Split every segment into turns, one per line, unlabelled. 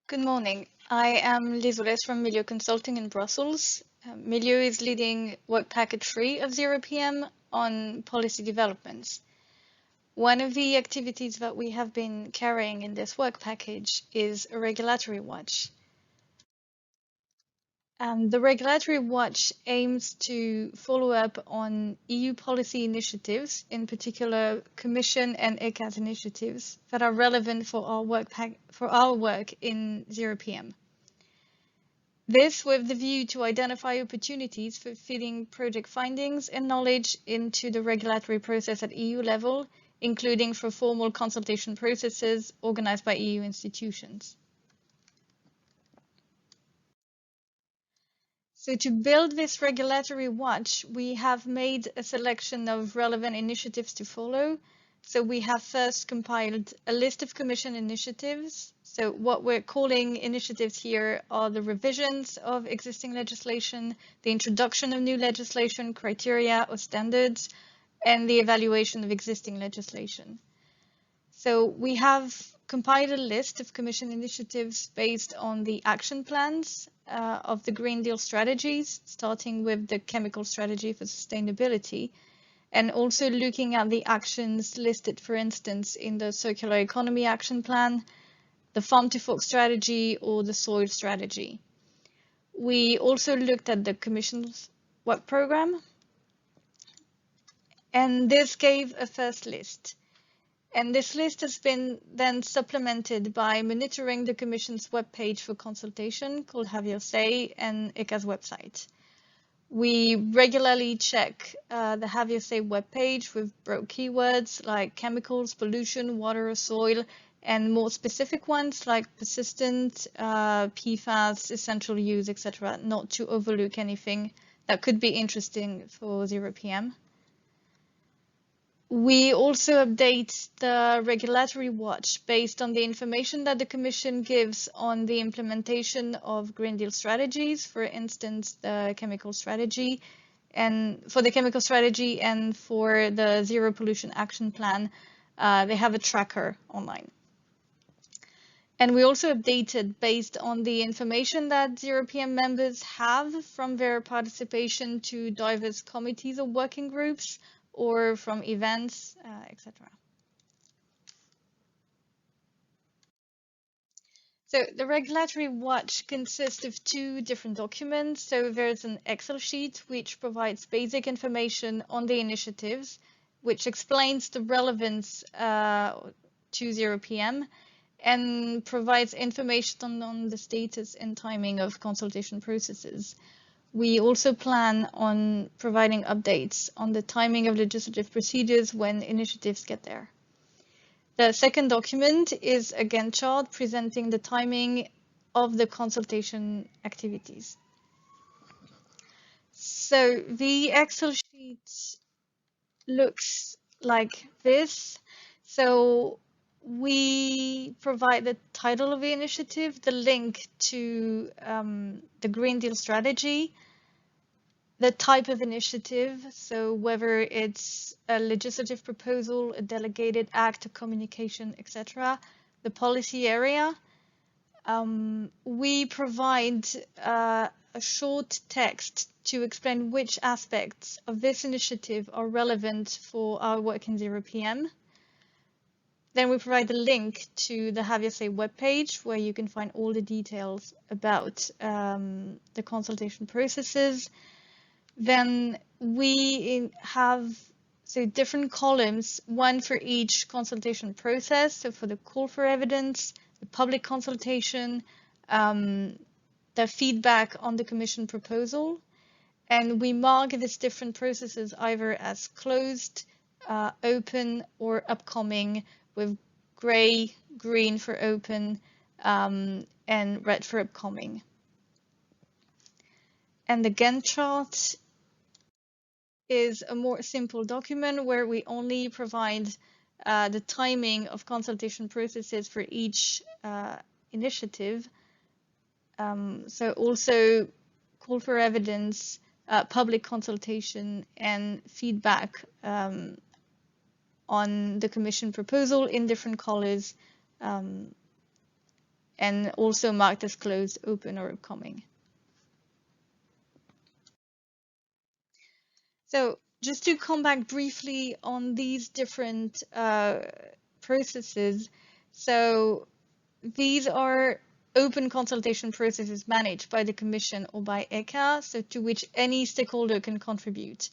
Good morning. I am Lise Oulès from Milieu Consulting in Brussels. Milieu is leading work package 3 of ZeroPM on policy developments. One of the activities that we have been carrying in this work package is a regulatory watch. The regulatory watch aims to follow up on EU policy initiatives, in particular Commission and ECAS initiatives that are relevant for our work in ZeroPM. This with the view to identify opportunities for feeding project findings and knowledge into the regulatory process at EU level, including for formal consultation processes organized by EU institutions. So to build this regulatory watch, we have made a selection of relevant initiatives to follow. So we have first compiled a list of Commission initiatives. So what we're calling initiatives here are the revisions of existing legislation, the introduction of new legislation, criteria or standards, and the evaluation of existing legislation. So we have compiled a list of Commission initiatives based on the action plans of the Green Deal strategies, starting with the chemical strategy for sustainability, and also looking at the actions listed, for instance, in the circular economy action plan, the farm to fork strategy, or the soil strategy. We also looked at the Commission's work program, and this gave a first list. And this list has been then supplemented by monitoring the Commission's webpage for consultation called Have Your Say and ECA's website. We regularly check the Have Your Say webpage with broad keywords like chemicals, pollution, water or soil, and more specific ones like persistent, PFAS, essential use, etc., not to overlook anything that could be interesting for ZeroPM. We also update the regulatory watch based on the information that the Commission gives on the implementation of Green Deal strategies, for instance, the chemical strategy, and for the chemical strategy and for the Zero Pollution Action Plan, they have a tracker online. And we also updated based on the information that ZeroPM members have from their participation to diverse committees or working groups, or from events, etc. So the regulatory watch consists of two different documents. So there's an Excel sheet which provides basic information on the initiatives, which explains the relevance to ZeroPM and provides information on the status and timing of consultation processes. We also plan on providing updates on the timing of legislative procedures when initiatives get there. The second document is a Gantt chart presenting the timing of the consultation activities. So the Excel sheet looks like this. So we provide the title of the initiative, the link to the Green Deal strategy, the type of initiative, so whether it's a legislative proposal, a delegated act, a communication, etc., the policy area. We provide a short text to explain which aspects of this initiative are relevant for our work in ZeroPM. Then we provide the link to the Have Your Say webpage, where you can find all the details about the consultation processes. Then we have different columns, one for each consultation process. So for the call for evidence, the public consultation, the feedback on the Commission proposal. And we mark these different processes either as closed, open, or upcoming, with gray, green for open, and red for upcoming. And the Gantt chart is a more simple document where we only provide the timing of consultation processes for each initiative. So also call for evidence, public consultation, and feedback on the Commission proposal in different colors and also marked as closed, open, or upcoming. So just to come back briefly on these different processes. So these are open consultation processes managed by the Commission or by ECHA, so to which any stakeholder can contribute.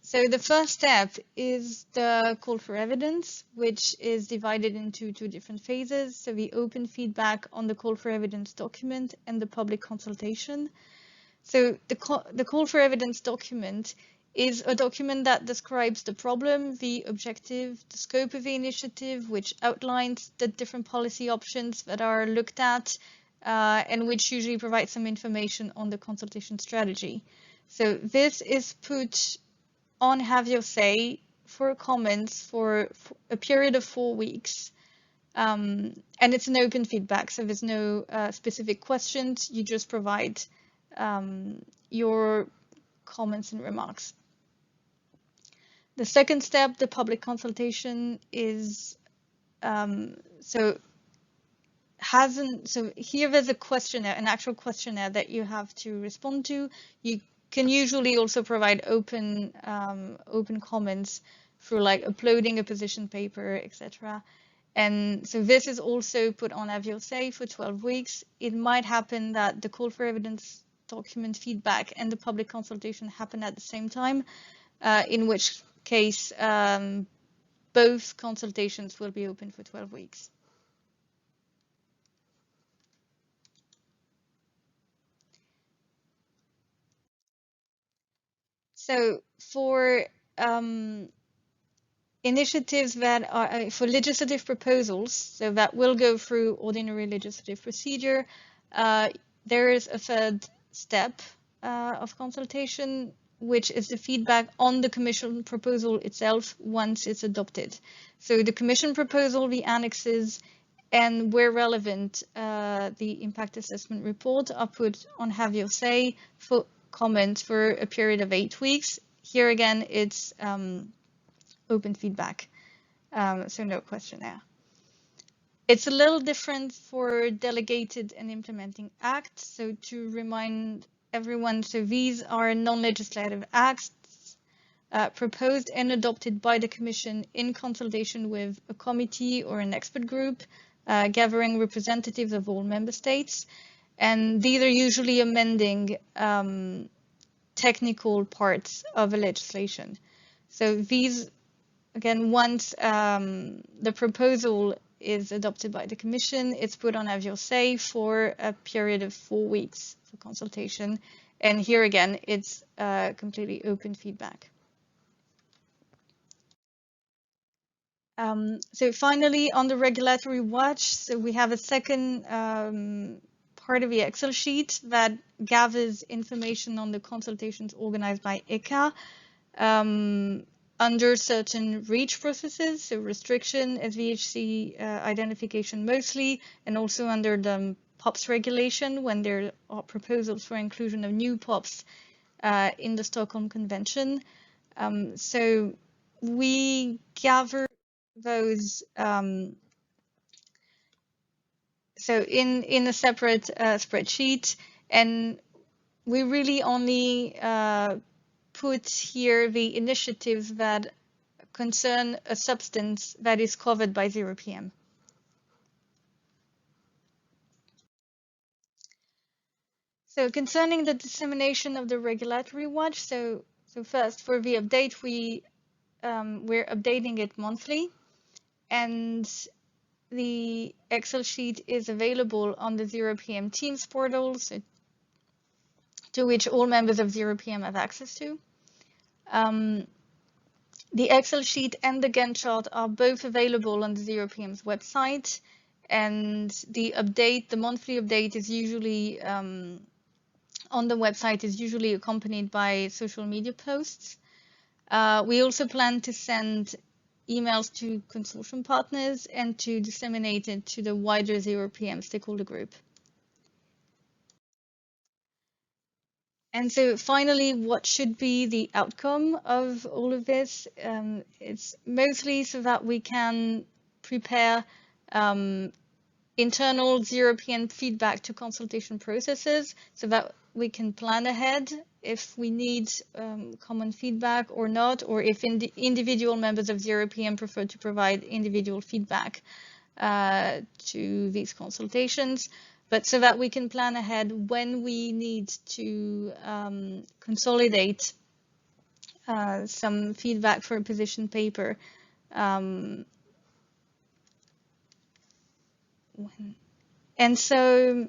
So the first step is the call for evidence, which is divided into two different phases. So the open feedback on the call for evidence document and the public consultation. So the call for evidence document is a document that describes the problem, the objective, the scope of the initiative, which outlines the different policy options that are looked at, and which usually provides some information on the consultation strategy. So this is put on Have Your Say for comments for a period of 4 weeks. And it's an open feedback, so there's no specific questions. You just provide your comments and remarks. The second step, the public consultation, is so here there's a questionnaire, an actual questionnaire that you have to respond to. You can usually also provide open comments through like uploading a position paper, etc. And so this is also put on Have Your Say for 12 weeks. It might happen that the call for evidence document feedback and the public consultation happen at the same time, in which case both consultations will be open for 12 weeks. So for initiatives that are for legislative proposals, so that will go through ordinary legislative procedure, there is a third step of consultation, which is the feedback on the Commission proposal itself once it's adopted. So the Commission proposal, the annexes, and where relevant, the impact assessment report are put on Have Your Say for comment for a period of 8 weeks. Here again, it's open feedback, so no questionnaire. It's a little different for delegated and implementing acts. So to remind everyone, so these are non-legislative acts proposed and adopted by the Commission in consultation with a committee or an expert group, gathering representatives of all member states. And these are usually amending technical parts of a legislation. So these, again, once the proposal is adopted by the Commission, it's put on Have Your Say for a period of 4 weeks for consultation. And here again, it's completely open feedback. So finally, on the regulatory watch, so we have a second part of the Excel sheet that gathers information on the consultations organized by ECHA under certain REACH processes, so restriction, SVHC identification mostly, and also under the POPs regulation when there are proposals for inclusion of new POPs in the Stockholm Convention. So we gather those so in a separate spreadsheet, and we really only put here the initiatives that concern a substance that is covered by ZeroPM. So concerning the dissemination of the regulatory watch, so first for the update, we're updating it monthly, and the Excel sheet is available on the ZeroPM Teams portal, so to which all members of ZeroPM have access to. The Excel sheet and the Gantt chart are both available on the ZeroPM's website, and the update, the monthly update, is usually on the website, is usually accompanied by social media posts. We also plan to send emails to consortium partners and to disseminate it to the wider ZeroPM stakeholder group. And so finally, what should be the outcome of all of this? It's mostly so that we can prepare internal ZeroPM feedback to consultation processes so that we can plan ahead if we need common feedback or not, or if individual members of ZeroPM prefer to provide individual feedback to these consultations, but so that we can plan ahead when we need to consolidate some feedback for a position paper. And so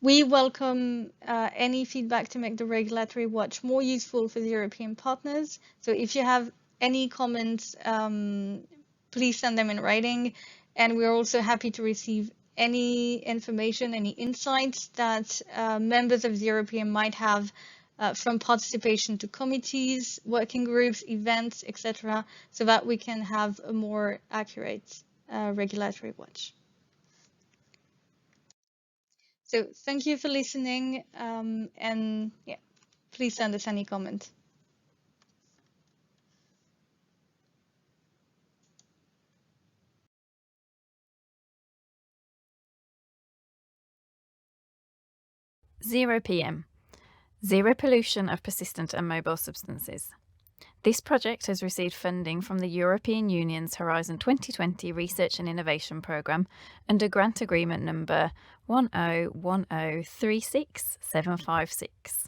we welcome any feedback to make the Regulatory Watch more useful for the European partners. So if you have any comments, please send them in writing. And we're also happy to receive any information, any insights that members of ZeroPM might have from participation to committees, working groups, events, etc., so that we can have a more accurate regulatory watch. So thank you for listening, and yeah, please send us any comment.
ZeroPM, Zero Pollution of Persistent and Mobile Substances. This project has received funding from the European Union's Horizon 2020 Research and Innovation Programme under Grant Agreement number 101036756.